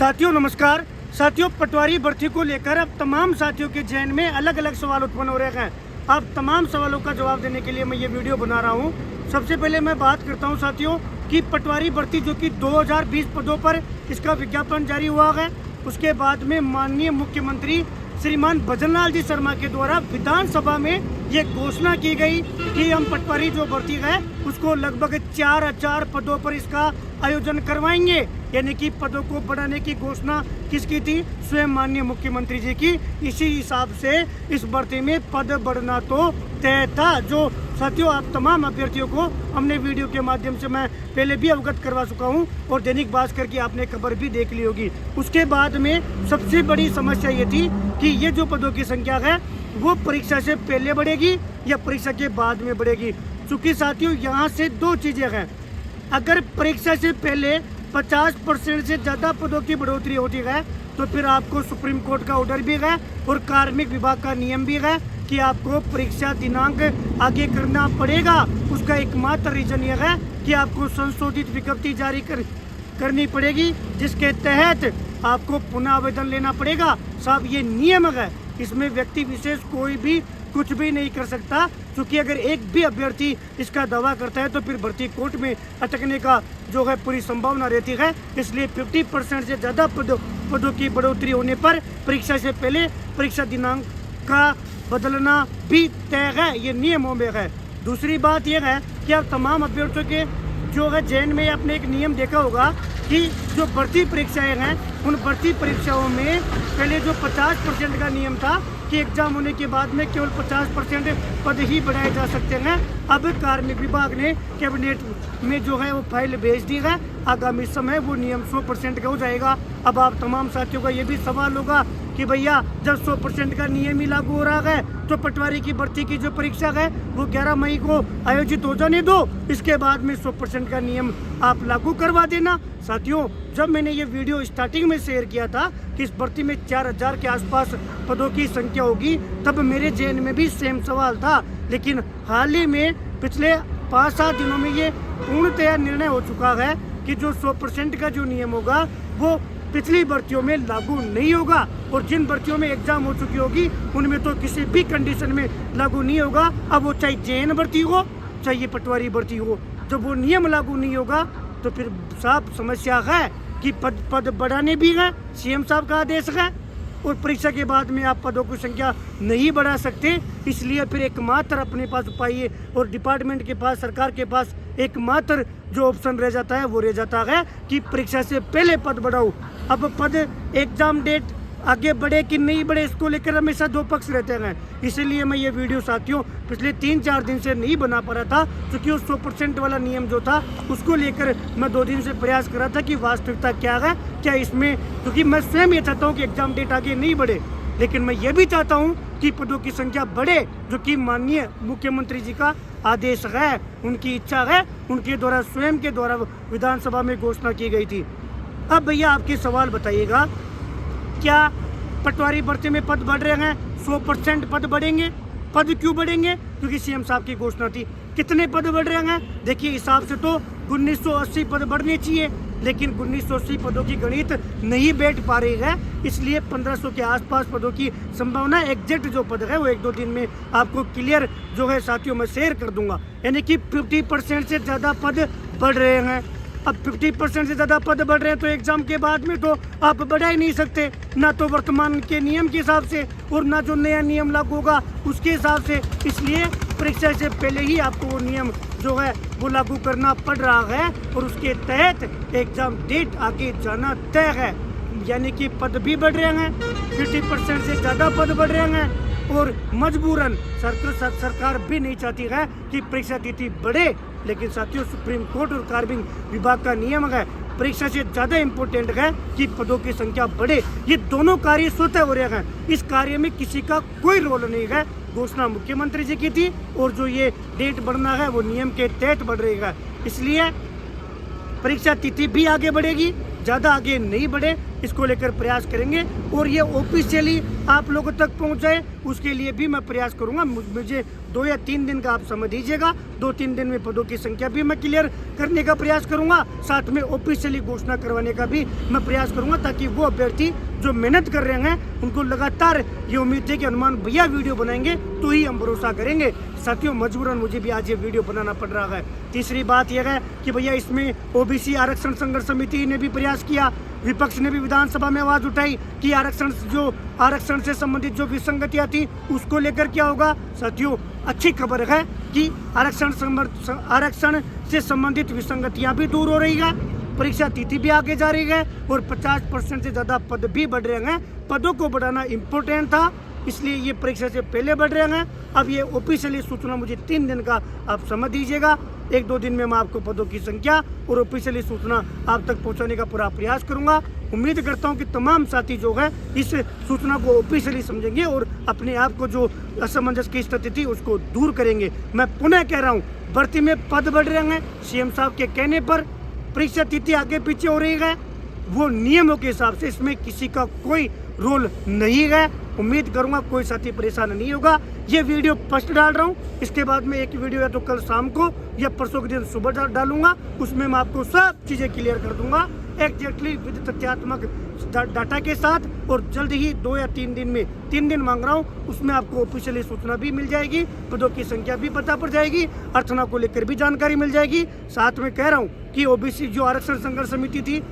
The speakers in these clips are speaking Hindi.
साथियों नमस्कार। साथियों, पटवारी भर्ती को लेकर अब तमाम साथियों के जहन में अलग अलग सवाल उत्पन्न हो रहे हैं। अब तमाम सवालों का जवाब देने के लिए मैं ये वीडियो बना रहा हूँ। सबसे पहले मैं बात करता हूँ साथियों कि पटवारी भर्ती जो कि 2020 पदों पर इसका विज्ञापन जारी हुआ है, उसके बाद में माननीय मुख्यमंत्री श्रीमान भजनलाल जी शर्मा के द्वारा विधानसभा में ये घोषणा की गई कि हम पटवारी जो भर्ती है उसको लगभग 4000 पदों पर इसका आयोजन करवाएंगे। यानी कि पदों को बढ़ाने की घोषणा किसकी थी? स्वयं माननीय मुख्यमंत्री जी की। इसी हिसाब से इस भर्ती में पद बढ़ना तो तय था। जो साथियों, आप तमाम अभ्यर्थियों को हमने वीडियो के माध्यम से मैं पहले भी अवगत करवा चुका हूं और दैनिक भास्कर की आपने खबर भी देख ली होगी। उसके बाद में सबसे बड़ी समस्या ये थी कि ये जो पदों की संख्या है वो परीक्षा से पहले बढ़ेगी या परीक्षा के बाद में बढ़ेगी। चूँकि साथियों, यहाँ से दो चीज़ें हैं। अगर परीक्षा से पहले 50% से ज़्यादा पदों की बढ़ोतरी होती है तो फिर आपको सुप्रीम कोर्ट का ऑर्डर भी है और कार्मिक विभाग का नियम भी है कि आपको परीक्षा दिनांक आगे करना पड़ेगा। उसका एकमात्र रीज़न यह है कि आपको संशोधित विज्ञप्ति जारी करनी पड़ेगी, जिसके तहत आपको पुनः आवेदन लेना पड़ेगा। साहब, ये नियम है, इसमें व्यक्ति विशेष कोई भी कुछ भी नहीं कर सकता। क्योंकि अगर एक भी अभ्यर्थी इसका दावा करता है तो फिर भर्ती कोर्ट में अटकने का जो है पूरी संभावना रहती है। इसलिए 50% से ज़्यादा पदों की बढ़ोतरी होने पर परीक्षा से पहले परीक्षा दिनांक का बदलना भी तय है, ये नियमों में है। दूसरी बात यह है कि आप तमाम अभ्यर्थियों के जो है जैन में आपने एक नियम देखा होगा कि जो भर्ती परीक्षाएं हैं उन भर्ती परीक्षाओं में पहले जो 50% का नियम था कि एग्जाम होने के बाद में केवल 50% पद ही बढ़ाए जा सकते हैं। अब कार्मिक विभाग ने कैबिनेट में जो है वो फाइल भेज दी है। आगामी समय वो नियम 100% का हो जाएगा। अब आप तमाम साथियों का ये भी सवाल होगा कि भैया जब 100% का नियम ही लागू हो रहा है तो पटवारी की भर्ती की जो परीक्षा है वो 11 मई को आयोजित हो जाने दो, इसके बाद में 100% का नियम आप लागू करवा देना। साथियों, जब मैंने ये वीडियो स्टार्टिंग में शेयर किया था कि इस भर्ती में 4000 के आसपास पदों की संख्या होगी, तब मेरे जहन में भी सेम सवाल था। लेकिन हाल ही में पिछले 5-7 दिनों में ये पूर्णतया निर्णय हो चुका है कि जो 100% का जो नियम होगा वो पिछली भर्तियों में लागू नहीं होगा और जिन भर्तियों में एग्जाम हो चुकी होगी उनमें तो किसी भी कंडीशन में लागू नहीं होगा। अब वो चाहे जेएन भर्ती हो चाहे पटवारी भर्ती हो, जब वो नियम लागू नहीं होगा तो फिर साफ समस्या है कि पद बढ़ाने भी है, सीएम साहब का आदेश है और परीक्षा के बाद में आप पदों की संख्या नहीं बढ़ा सकते। इसलिए फिर एकमात्र अपने पास उपाय है और डिपार्टमेंट के पास, सरकार के पास एकमात्र जो ऑप्शन रह जाता है वो रह जाता है कि परीक्षा से पहले पद बढ़ाओ। अब पद एग्जाम डेट आगे बढ़े कि नहीं बढ़े, इसको लेकर हमेशा दो पक्ष रहते हैं। इसीलिए मैं ये वीडियो साथियों पिछले 3-4 दिन से नहीं बना पा रहा था, क्योंकि उस 100% वाला नियम जो था उसको लेकर मैं 2 दिन से प्रयास कर रहा था कि वास्तविकता क्या है, क्या इसमें, क्योंकि मैं स्वयं ये चाहता हूँ कि एग्जाम डेट आगे नहीं बढ़े, लेकिन मैं ये भी चाहता हूँ कि पदों की संख्या बढ़े, जो कि माननीय मुख्यमंत्री जी का आदेश है, उनकी इच्छा है, उनके द्वारा स्वयं के द्वारा विधानसभा में घोषणा की गई थी। अब भैया आपके सवाल बताइएगा, क्या पटवारी भर्ती में पद बढ़ रहे हैं? 100% पद बढ़ेंगे। पद क्यों बढ़ेंगे? क्योंकि सीएम साहब की घोषणा थी। कितने पद बढ़ रहे हैं? देखिए, हिसाब से तो 1980 पद बढ़ने चाहिए, लेकिन 1980 पदों की गणित नहीं बैठ पा रही है। इसलिए 1500 के आसपास पदों की संभावना, एग्जैक्ट जो पद है वो 1-2 दिन में आपको क्लियर जो है साथियों मैं शेयर कर दूंगा। यानी कि 50% से ज़्यादा पद बढ़ रहे हैं। अब 50% से ज़्यादा पद बढ़ रहे हैं तो एग्जाम के बाद में तो आप बढ़ा ही नहीं सकते, ना तो वर्तमान के नियम के हिसाब से और ना जो नया नियम लागू होगा उसके हिसाब से। इसलिए परीक्षा से पहले ही आपको वो नियम जो है वो लागू करना पड़ रहा है और उसके तहत एग्जाम डेट आगे जाना तय है। यानी कि पद भी बढ़ रहे हैं, 50% से ज़्यादा पद बढ़ रहे हैं और मजबूरन सरकार भी नहीं चाहती है कि परीक्षा तिथि बढ़े। लेकिन साथियों, सुप्रीम कोर्ट और कार्मिक विभाग का नियम है, परीक्षा से ज़्यादा इम्पोर्टेंट है कि पदों की संख्या बढ़े। ये दोनों कार्य स्वतः हो रहे हैं, इस कार्य में किसी का कोई रोल नहीं है। घोषणा मुख्यमंत्री जी की थी और जो ये डेट बढ़ना है वो नियम के तहत बढ़ रही है। इसलिए परीक्षा तिथि भी आगे बढ़ेगी ज़्यादा आगे नहीं बढ़े, इसको लेकर प्रयास करेंगे और ये ऑफिशियली आप लोगों तक पहुंच जाए उसके लिए भी मैं प्रयास करूंगा। मुझे 2 या 3 दिन का आप समय दीजिएगा, 2-3 दिन में पदों की संख्या भी मैं क्लियर करने का प्रयास करूंगा, साथ में ऑफिशियली घोषणा करवाने का भी मैं प्रयास करूंगा, ताकि वो अभ्यर्थी जो मेहनत कर रहे हैं उनको लगातार ये उम्मीद है कि हनुमान भैया वीडियो बनाएंगे तो ही हम भरोसा करेंगे। साथियों, मजबूरन मुझे भी आज ये वीडियो बनाना पड़ रहा है। तीसरी बात यह है कि भैया इसमें ओबीसी आरक्षण संघर्ष समिति ने भी प्रयास किया, विपक्ष ने भी विधानसभा में आवाज उठाई कि आरक्षण से संबंधित जो विसंगतियां थी उसको लेकर क्या होगा। साथियों, अच्छी खबर है कि आरक्षण से संबंधित विसंगतियां भी दूर हो रही है, परीक्षा तिथि भी आगे जा रही है और 50% से ज़्यादा पद भी बढ़ रहे हैं। पदों को बढ़ाना इम्पोर्टेंट था, इसलिए ये परीक्षा से पहले बढ़ रहे हैं। अब ये ऑफिशियली सूचना मुझे 3 दिन का आप समय दीजिएगा, 1-2 दिन में मैं आपको पदों की संख्या और ऑफिशियली सूचना आप तक पहुंचाने का पूरा प्रयास करूंगा। उम्मीद करता हूं कि तमाम साथी जो है इस सूचना को ऑफिशियली समझेंगे और अपने आप को जो असमंजस की स्थिति थी उसको दूर करेंगे। मैं पुनः कह रहा हूँ, भर्ती में पद बढ़ रहे हैं, सीएम साहब के कहने पर परीक्षा तिथि आगे पीछे हो रही है, वो नियमों के हिसाब से, इसमें किसी का कोई रोल नहीं है। उम्मीद करूंगा कोई साथी परेशान नहीं होगा। ये वीडियो फर्स्ट डाल रहा हूँ, इसके बाद में एक वीडियो या तो कल शाम को या परसों के दिन सुबह डालूंगा, उसमें मैं आपको सब चीज़ें क्लियर कर दूंगा एग्जैक्टली विद तथ्यात्मक डाटा के साथ। और जल्द ही 2 या 3 दिन में, 3 दिन मांग रहा हूँ, उसमें आपको ऑफिशियली सूचना भी मिल जाएगी, पदों की संख्या भी पता पड़ जाएगी, अर्चना को लेकर भी जानकारी मिल जाएगी। साथ में कह रहा हूँ कि ओबीसी जो आरक्षण संघर्ष समिति थी,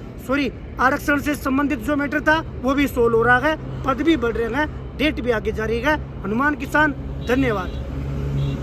आरक्षण से संबंधित जो मैटर था वो भी सोल्व हो रहा है, पद भी बढ़ रहे हैं, डेट भी आगे जा रही है। हनुमान किसान, धन्यवाद।